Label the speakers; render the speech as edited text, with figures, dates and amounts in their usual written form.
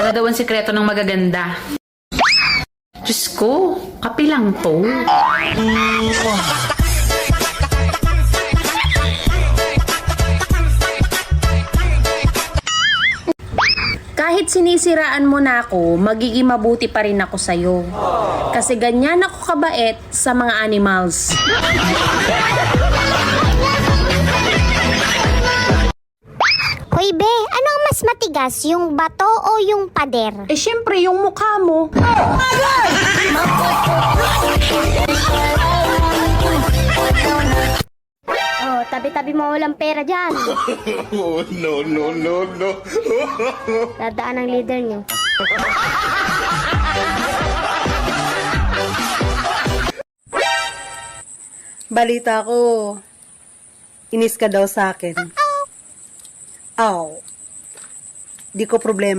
Speaker 1: Wala daw ang sikreto ng magaganda. Diyos ko, kape lang to.
Speaker 2: Kahit sinisiraan mo na ako, magiging mabuti pa rin ako sa'yo. Kasi ganyan ako kabait sa mga animals.
Speaker 3: Hoy be, ano ang mas matigas, yung bato o yung pader?
Speaker 2: Eh syempre, yung mukha mo.
Speaker 3: Oh, tabi-tabi mo walang pera dyan.
Speaker 4: Oh, no, no, no, no.
Speaker 3: Dadaan ang leader niyo.
Speaker 5: Balita ko, inis ka daw sa akin. Aw, di ko problema